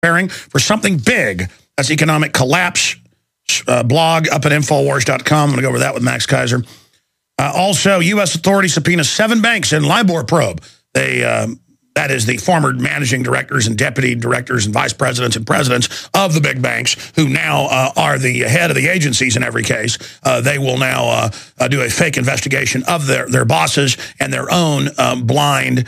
preparing for something big. That's economic collapse blog up at Infowars.com. I'm going to go over that with Max Keiser. Also, U.S. authorities subpoena 7 banks in LIBOR probe. That is the former managing directors and deputy directors and vice presidents and presidents of the big banks who now are the head of the agencies in every case. They will now do a fake investigation of their bosses and their own blind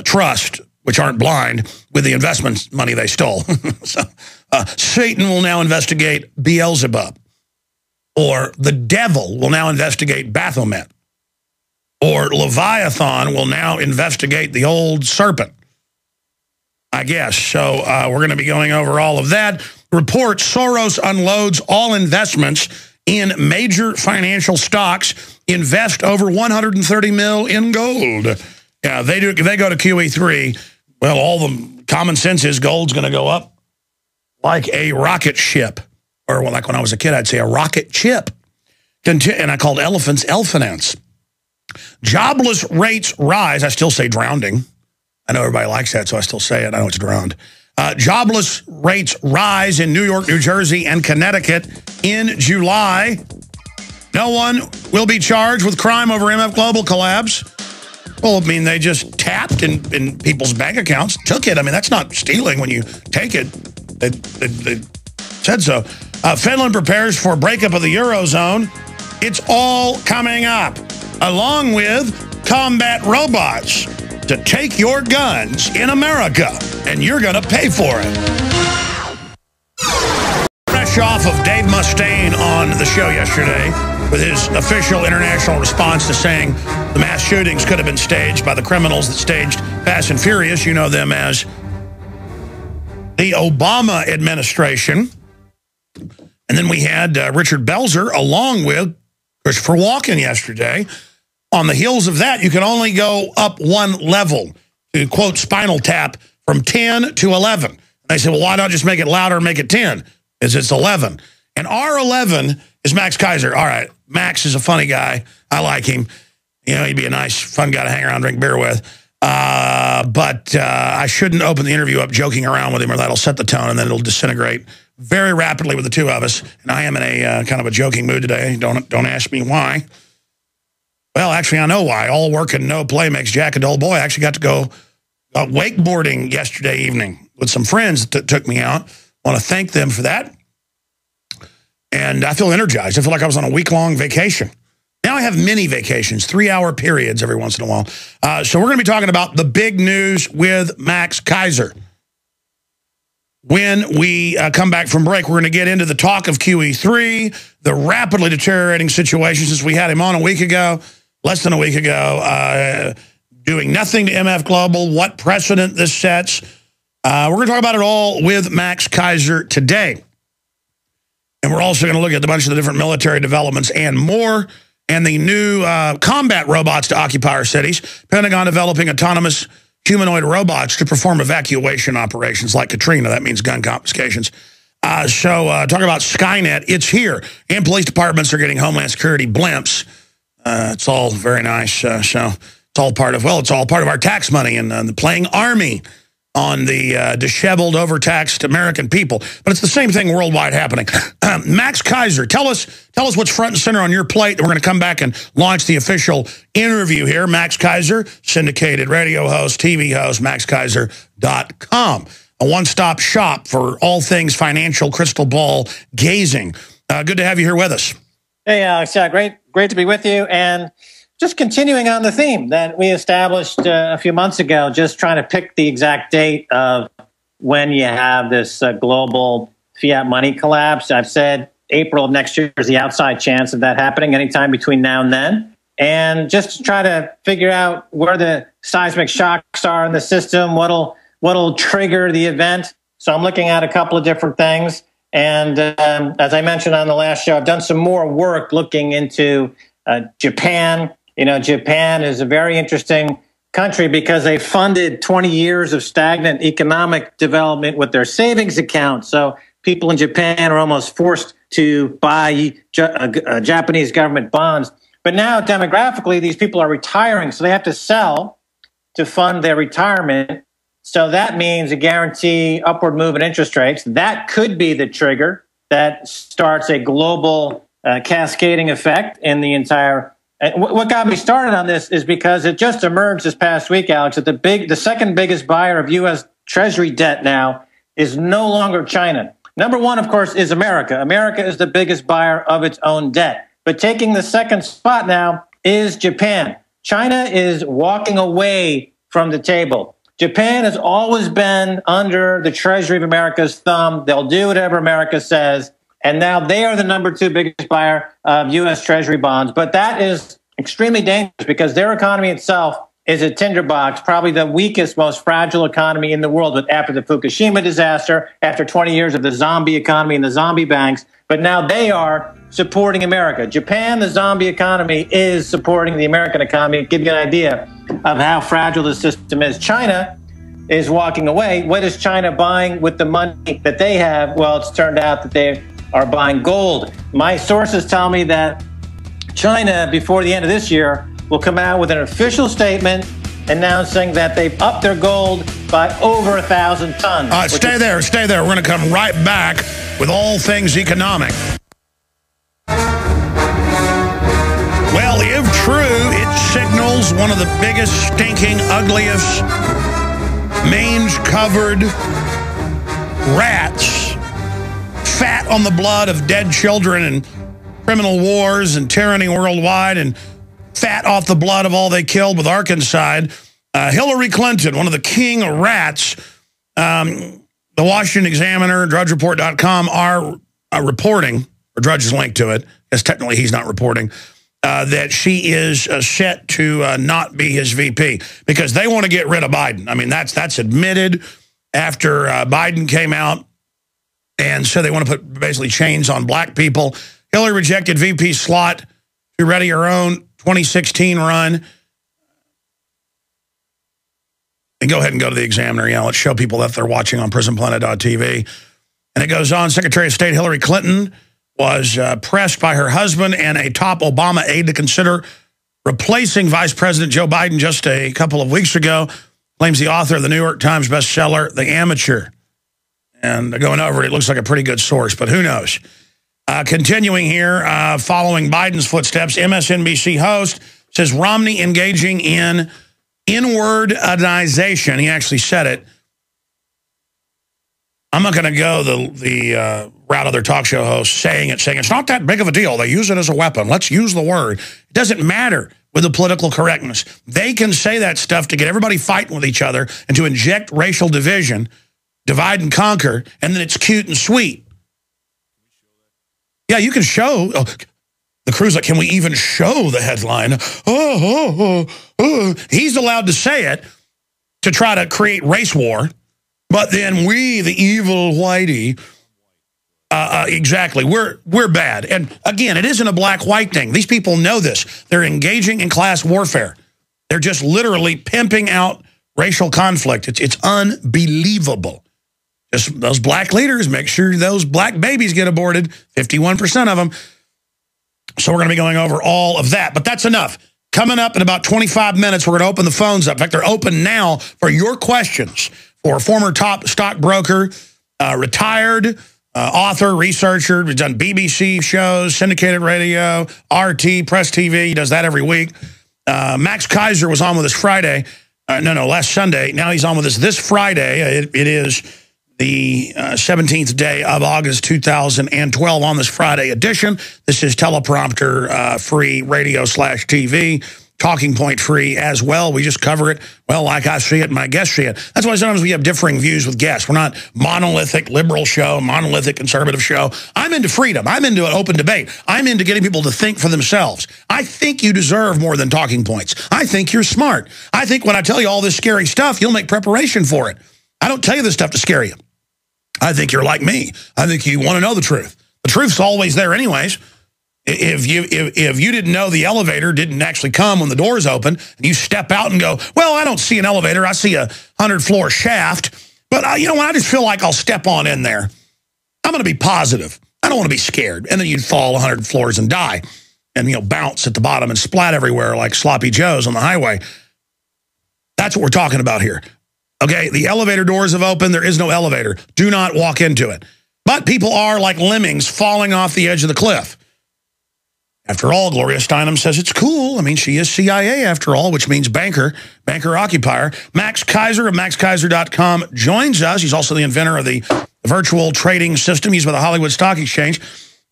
trust, which aren't blind, with the investment money they stole. So, Satan will now investigate Beelzebub. Or the devil will now investigate Baphomet. Or Leviathan will now investigate the old serpent, I guess. So we're going to be going over all of that. Report Soros unloads all investments in major financial stocks. Invest over $130 million in gold. Yeah, they go to QE3. Well, all the common sense is gold's going to go up like a rocket ship. Or like when I was a kid, I'd say a rocket chip. And I called elephants elphanants. Jobless rates rise. I still say drowning. I know everybody likes that, so I still say it. I know it's drowned. Jobless rates rise in New York, New Jersey, and Connecticut in July. No one will be charged with crime over MF Global collapse. Well, I mean, they just tapped in people's bank accounts, took it. I mean, that's not stealing when you take it. They said so. Finland prepares for breakup of the Eurozone. It's all coming up, along with combat robots to take your guns in America, and you're going to pay for it. Fresh off of Dave Mustaine on the show yesterday with his official international response to saying the mass shootings could have been staged by the criminals that staged Fast and Furious. You know them as the Obama administration. And then we had Richard Belzer along with Christopher Walken yesterday. On the heels of that, you can only go up one level to, quote, Spinal Tap from 10 to 11. And they said, well, why not just make it louder and make it 10? Because it's 11. And R11 is Max Keiser. All right, Max is a funny guy. I like him. You know, he'd be a nice, fun guy to hang around and drink beer with. But I shouldn't open the interview up joking around with him, or that'll set the tone, and then it'll disintegrate very rapidly with the two of us. And I am in a kind of a joking mood today. Don't ask me why. Well, actually, I know why. All work and no play makes Jack a dull boy. I actually got to go wakeboarding yesterday evening with some friends that took me out. I want to thank them for that. And I feel energized. I feel like I was on a week-long vacation. Now I have mini vacations, 3-hour periods every once in a while. So we're going to be talking about the big news with Max Keiser. When we come back from break, we're going to get into the talk of QE3, the rapidly deteriorating situation since we had him on a week ago, less than a week ago, doing nothing to MF Global, what precedent this sets. We're going to talk about it all with Max Keiser today. And we're also going to look at a bunch of the different military developments and more, and the new combat robots to occupy our cities. Pentagon developing autonomous humanoid robots to perform evacuation operations like Katrina. That means gun confiscations. So talk about Skynet. It's here. And police departments are getting Homeland Security blimps. It's all very nice. So it's all part of, well, it's all part of our tax money and the playing army on the disheveled, overtaxed American people. But it's the same thing worldwide happening. Max Keiser, tell us what's front and center on your plate. We're going to come back and launch the official interview here. Max Keiser, syndicated radio host, TV host, maxkeiser.com. A one-stop shop for all things financial crystal ball gazing. Good to have you here with us. Hey, Alex. Great to be with you. And just continuing on the theme that we established a few months ago, just trying to pick the exact date of when you have this global fiat money collapse. I've said April of next year is the outside chance of that happening anytime between now and then. And just to try to figure out where the seismic shocks are in the system, what'll trigger the event. So I'm looking at a couple of different things. And as I mentioned on the last show, I've done some more work looking into Japan. You know, Japan is a very interesting country because they funded 20 years of stagnant economic development with their savings account. So people in Japan are almost forced to buy Japanese government bonds. But now, demographically, these people are retiring, so they have to sell to fund their retirement. So that means a guarantee upward move in interest rates. That could be the trigger that starts a global cascading effect in the entire. What got me started on this is because it just emerged this past week, Alex, that the second biggest buyer of U.S. Treasury debt now is no longer China. Number one, of course, is America. America is the biggest buyer of its own debt. But taking the second spot now is Japan. China is walking away from the table. Japan has always been under the Treasury of America's thumb. They'll do whatever America says. And now they are the number two biggest buyer of U.S. Treasury bonds. But that is extremely dangerous because their economy itself is a tinderbox, probably the weakest, most fragile economy in the world after the Fukushima disaster, after 20 years of the zombie economy and the zombie banks. But now they are supporting America. Japan, the zombie economy, is supporting the American economy. To give you an idea of how fragile the system is. China is walking away. What is China buying with the money that they have? Well, it's turned out that they are buying gold. My sources tell me that China, before the end of this year, will come out with an official statement announcing that they've upped their gold by over 1,000 tons. Stay there. We're going to come right back with all things economic. Well, if true, it signals one of the biggest, stinking, ugliest, mange-covered rats, fat on the blood of dead children and criminal wars and tyranny worldwide, and fat off the blood of all they killed with Arkansas. Hillary Clinton, one of the king of rats. The Washington Examiner, DrudgeReport.com are reporting, or Drudge is linked to it, because technically he's not reporting, that she is set to not be his VP because they want to get rid of Biden. I mean, that's admitted after Biden came out, and so they want to put basically chains on black people. Hillary rejected VP slot to ready her own 2016 run. And go ahead and go to the Examiner. Yeah, let's show people that they're watching on Prisonplanet.tv. And it goes on, Secretary of State Hillary Clinton was pressed by her husband and a top Obama aide to consider replacing Vice President Joe Biden just a couple of weeks ago, claims the author of the New York Times bestseller, The Amateur. And going over it, it looks like a pretty good source, but who knows? Continuing here, following Biden's footsteps, MSNBC host says Romney engaging in inwardization. He actually said it. I'm not going to go the route of their talk show hosts saying it's not that big of a deal. They use it as a weapon. Let's use the word. It doesn't matter with the political correctness. They can say that stuff to get everybody fighting with each other and to inject racial division, divide and conquer, and then it's cute and sweet. Yeah, you can show. Oh, the crew's like, can we even show the headline? He's allowed to say it to try to create race war. But then we, the evil whitey, exactly, we're bad. And again, it isn't a black-white thing. These people know this. They're engaging in class warfare. They're just literally pimping out racial conflict. It's unbelievable. Just those black leaders, make sure those black babies get aborted, 51% of them. So we're going to be going over all of that. But that's enough. Coming up in about 25 minutes, we're going to open the phones up. In fact, they're open now for your questions. For former top stockbroker, retired author, researcher, he's done BBC shows, syndicated radio, RT, Press TV. He does that every week. Max Keiser was on with us Friday. Last Sunday. Now he's on with us this Friday. It is the 17th day of August 2012 on this Friday edition. This is teleprompter free radio/TV. Talking point free as well. We just cover it, well, like I see it and my guests see it. That's why sometimes we have differing views with guests. We're not monolithic liberal show, monolithic conservative show. I'm into freedom. I'm into an open debate. I'm into getting people to think for themselves. I think you deserve more than talking points. I think you're smart. I think when I tell you all this scary stuff, you'll make preparation for it. I don't tell you this stuff to scare you. I think you're like me. I think you want to know the truth. The truth's always there anyways. If you didn't know the elevator didn't actually come when the doors open, and you step out and go, well, I don't see an elevator, I see a 100-floor shaft, but you know what, I just feel like I'll step on in there. I'm going to be positive. I don't want to be scared. And then you'd fall 100 floors and die and, bounce at the bottom and splat everywhere like sloppy joes on the highway. That's what we're talking about here. Okay, the elevator doors have opened. There is no elevator. Do not walk into it. But people are like lemmings falling off the edge of the cliff. After all, Gloria Steinem says it's cool. I mean, she is CIA after all, which means banker occupier. Max Keiser of MaxKeiser.com joins us. He's also the inventor of the virtual trading system used by the Hollywood Stock Exchange.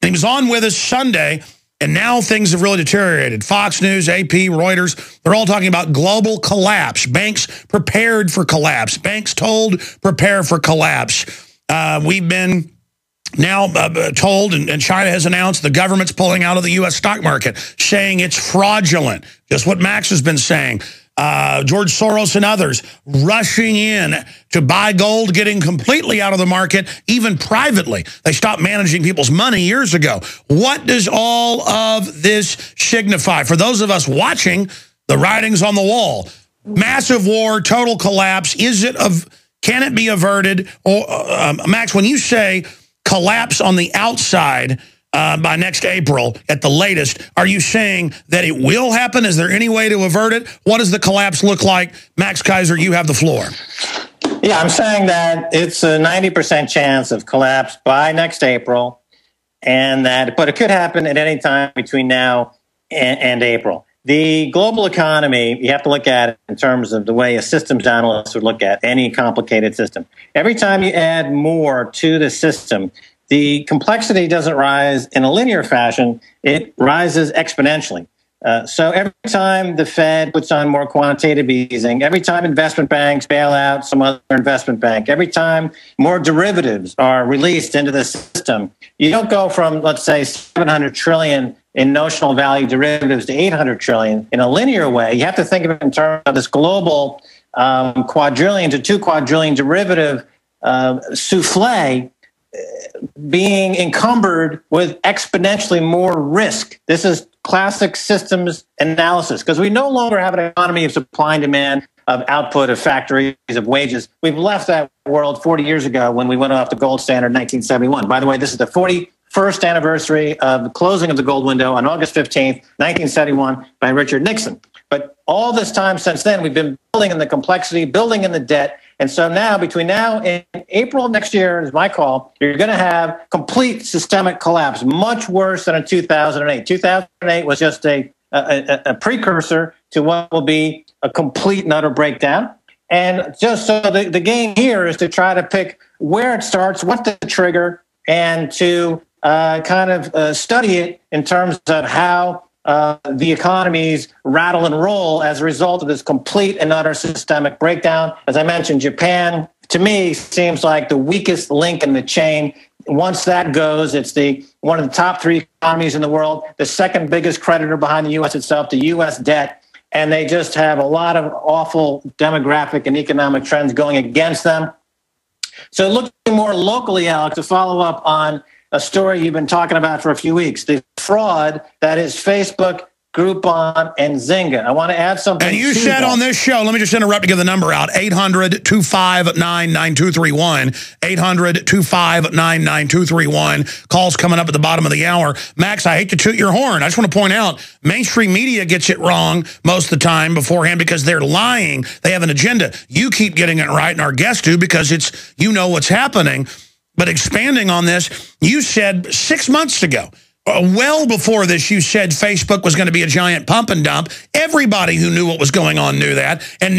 And he was on with us Sunday, and now things have really deteriorated. Fox News, AP, Reuters, they're all talking about global collapse. Banks prepared for collapse. Banks told prepare for collapse. We've been now told, and China has announced the government's pulling out of the U.S. stock market, saying it's fraudulent. Just what Max has been saying. George Soros and others rushing in to buy gold, getting completely out of the market, even privately. They stopped managing people's money years ago. What does all of this signify? For those of us watching, the writing's on the wall. Massive war, total collapse. Can it be averted? Or Max, when you say collapse on the outside by next April at the latest, are you saying that it will happen? Is there any way to avert it? What does the collapse look like? Max Keiser, you have the floor. Yeah, I'm saying that it's a 90% chance of collapse by next April, but it could happen at any time between now and April. The global economy, you have to look at it in terms of the way a systems analyst would look at any complicated system. Every time you add more to the system, the complexity doesn't rise in a linear fashion. It rises exponentially. So every time the Fed puts on more quantitative easing, every time investment banks bail out some other investment bank, every time more derivatives are released into the system, you don't go from, let's say, 700 trillion in notional value derivatives to 800 trillion in a linear way. You have to think of it in terms of this global quadrillion to 2 quadrillion derivative souffle being encumbered with exponentially more risk. This is classic systems analysis, because we no longer have an economy of supply and demand, of output, of factories, of wages. We've left that world 40 years ago when we went off the gold standard in 1971. By the way, this is the 41st anniversary of the closing of the gold window on August 15th, 1971 by Richard Nixon. But all this time since then, we've been building in the complexity, building in the debt. And so now, between now and April of next year, is my call, you're going to have complete systemic collapse, much worse than in 2008. 2008 was just a precursor to what will be a complete and utter breakdown. And just so the game here is to try to pick where it starts, what's the trigger, and to study it in terms of how the economies rattle and roll as a result of this complete and utter systemic breakdown. As I mentioned, Japan, to me, seems like the weakest link in the chain. Once that goes, it's one of the top 3 economies in the world, the second biggest creditor behind the U.S. itself, the U.S. debt, and they just have a lot of awful demographic and economic trends going against them. So looking more locally, Alex, to follow up on a story you've been talking about for a few weeks, the fraud that is Facebook, Groupon, and Zynga. I want to add something. And you said on this show, let me just interrupt to give the number out, 800-259-9231, 800-259-9231. Calls coming up at the bottom of the hour. Max, I hate to toot your horn. I just want to point out, mainstream media gets it wrong most of the time beforehand because they're lying. They have an agenda. You keep getting it right, and our guests do, because you know what's happening. But expanding on this, you said 6 months ago, well before this, you said Facebook was going to be a giant pump and dump. Everybody who knew what was going on knew that. And now